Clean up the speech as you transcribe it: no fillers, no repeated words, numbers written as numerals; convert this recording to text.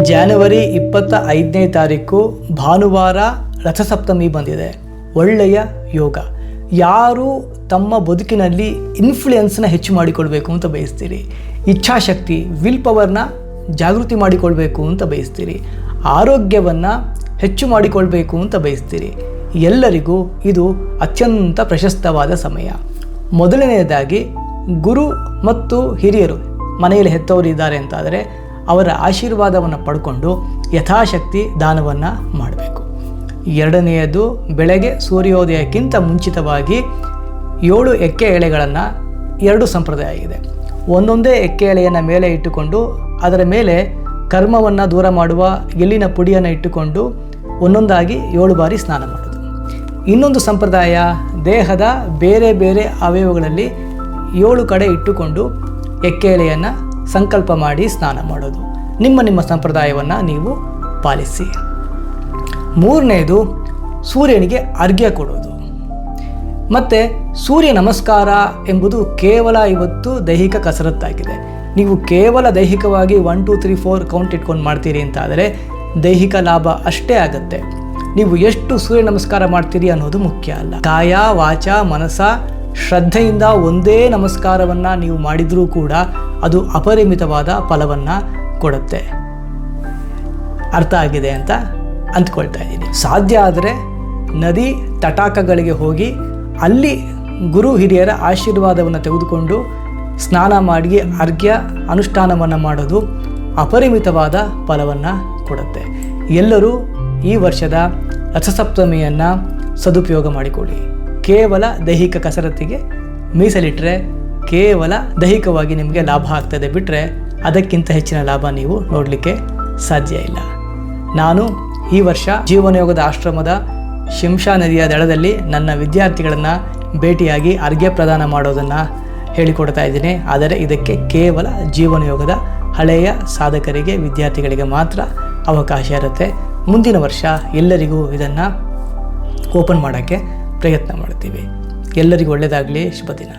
ಜನವರಿ 25ನೇ ತಾರೀಕು ಭಾನುವಾರ ರಥಸಪ್ತಮಿ ಬಂದಿದೆ. ಒಳ್ಳೆಯ ಯೋಗ. ಯಾರು ತಮ್ಮ ಬದುಕಿನಲ್ಲಿ ಇನ್ಫ್ಲುಯೆನ್ಸ್ನ ಹೆಚ್ಚು ಮಾಡಿಕೊಳ್ಬೇಕು ಅಂತ ಬಯಸ್ತೀರಿ, ಇಚ್ಛಾಶಕ್ತಿ ವಿಲ್ ಪವರ್ನ ಜಾಗೃತಿ ಮಾಡಿಕೊಳ್ಬೇಕು ಅಂತ ಬಯಸ್ತೀರಿ, ಆರೋಗ್ಯವನ್ನು ಹೆಚ್ಚು ಮಾಡಿಕೊಳ್ಬೇಕು ಅಂತ ಬಯಸ್ತೀರಿ, ಎಲ್ಲರಿಗೂ ಇದು ಅತ್ಯಂತ ಪ್ರಶಸ್ತವಾದ ಸಮಯ. ಮೊದಲನೆಯದಾಗಿ ಗುರು ಮತ್ತು ಹಿರಿಯರು ಮನೆಯಲ್ಲಿ ಹೆತ್ತವರಿದ್ದಾರೆ ಅಂತಾದರೆ ಅವರ ಆಶೀರ್ವಾದವನ್ನು ಪಡ್ಕೊಂಡು ಯಥಾಶಕ್ತಿ ದಾನವನ್ನು ಮಾಡಬೇಕು. ಎರಡನೆಯದು, ಬೆಳಗ್ಗೆ ಸೂರ್ಯೋದಯಕ್ಕಿಂತ ಮುಂಚಿತವಾಗಿ 7 ಎಕ್ಕೆ ಎಳೆಗಳನ್ನು 2 ಸಂಪ್ರದಾಯ ಇದೆ. ಒಂದೊಂದೇ ಎಕ್ಕೆ ಎಳೆಯನ್ನು ಮೇಲೆ ಇಟ್ಟುಕೊಂಡು ಅದರ ಮೇಲೆ ಕರ್ಮವನ್ನು ದೂರ ಮಾಡುವ ಎಳ್ಳಿನ ಪುಡಿಯನ್ನು ಇಟ್ಟುಕೊಂಡು ಒಂದೊಂದಾಗಿ 7 ಬಾರಿ ಸ್ನಾನ ಮಾಡೋದು. ಇನ್ನೊಂದು ಸಂಪ್ರದಾಯ, ದೇಹದ ಬೇರೆ ಬೇರೆ ಅವಯವಗಳಲ್ಲಿ 7 ಕಡೆ ಇಟ್ಟುಕೊಂಡು ಎಕ್ಕೆ ಎಳೆಯನ್ನು ಸಂಕಲ್ಪ ಮಾಡಿ ಸ್ನಾನ ಮಾಡೋದು. ನಿಮ್ಮ ಸಂಪ್ರದಾಯವನ್ನು ನೀವು ಪಾಲಿಸಿ. ಮೂರನೆಯದು, ಸೂರ್ಯನಿಗೆ ಅರ್ಘ್ಯ ಕೊಡೋದು. ಮತ್ತು ಸೂರ್ಯ ನಮಸ್ಕಾರ ಎಂಬುದು ಕೇವಲ ಇವತ್ತು ದೈಹಿಕ ಕಸರತ್ತಾಗಿದೆ. ನೀವು ಕೇವಲ ದೈಹಿಕವಾಗಿ 1 2 3 4 ಕೌಂಟ್ ಇಟ್ಕೊಂಡು ಮಾಡ್ತೀರಿ ಅಂತಾದರೆ ದೈಹಿಕ ಲಾಭ ಅಷ್ಟೇ ಆಗುತ್ತೆ. ನೀವು ಎಷ್ಟು ಸೂರ್ಯ ನಮಸ್ಕಾರ ಮಾಡ್ತೀರಿ ಅನ್ನೋದು ಮುಖ್ಯ ಅಲ್ಲ. ಕಾಯ ವಾಚ ಮನಸ ಶ್ರದ್ಧೆಯಿಂದ ಒಂದೇ ನಮಸ್ಕಾರವನ್ನು ನೀವು ಮಾಡಿದರೂ ಕೂಡ ಅದು ಅಪರಿಮಿತವಾದ ಫಲವನ್ನು ಕೊಡುತ್ತೆ. ಅರ್ಥ ಆಗಿದೆ ಅಂತ ಅಂದ್ಕೊಳ್ತಾ ಇದ್ದೀನಿ. ಸಾಧ್ಯ ಆದರೆ ನದಿ ತಟಾಕಗಳಿಗೆ ಹೋಗಿ ಅಲ್ಲಿ ಗುರು ಹಿರಿಯರ ಆಶೀರ್ವಾದವನ್ನು ತೆಗೆದುಕೊಂಡು ಸ್ನಾನ ಮಾಡಿ ಅರ್ಘ್ಯ ಅನುಷ್ಠಾನವನ್ನು ಮಾಡೋದು ಅಪರಿಮಿತವಾದ ಫಲವನ್ನು ಕೊಡುತ್ತೆ. ಎಲ್ಲರೂ ಈ ವರ್ಷದ ರಥಸಪ್ತಮಿಯನ್ನು ಸದುಪಯೋಗ ಮಾಡಿಕೊಳ್ಳಿ. ಕೇವಲ ದೈಹಿಕ ಕಸರತ್ತಿಗೆ ಮೀಸಲಿಟ್ಟರೆ ಕೇವಲ ದೈಹಿಕವಾಗಿ ನಿಮಗೆ ಲಾಭ ಆಗ್ತದೆ ಬಿಟ್ಟರೆ ಅದಕ್ಕಿಂತ ಹೆಚ್ಚಿನ ಲಾಭ ನೀವು ನೋಡಲಿಕ್ಕೆ ಸಾಧ್ಯ ಇಲ್ಲ. ನಾನು ಈ ವರ್ಷ ಜೀವನಯೋಗದ ಆಶ್ರಮದ ಶಿಂಷಾ ನದಿಯ ದಡದಲ್ಲಿ ನನ್ನ ವಿದ್ಯಾರ್ಥಿಗಳನ್ನು ಭೇಟಿಯಾಗಿ ಅರ್ಘ್ಯ ಪ್ರದಾನ ಮಾಡೋದನ್ನು ಹೇಳಿಕೊಡ್ತಾ ಇದ್ದೀನಿ. ಆದರೆ ಇದಕ್ಕೆ ಕೇವಲ ಜೀವನಯೋಗದ ಹಳೆಯ ಸಾಧಕರಿಗೆ, ವಿದ್ಯಾರ್ಥಿಗಳಿಗೆ ಮಾತ್ರ ಅವಕಾಶ ಇರುತ್ತೆ. ಮುಂದಿನ ವರ್ಷ ಎಲ್ಲರಿಗೂ ಇದನ್ನು ಓಪನ್ ಮಾಡೋಕ್ಕೆ ಪ್ರಯತ್ನ ಮಾಡ್ತೀವಿ. ಎಲ್ಲರಿಗೂ ಒಳ್ಳೆಯದಾಗಲಿ. ಶುಭ ದಿನ.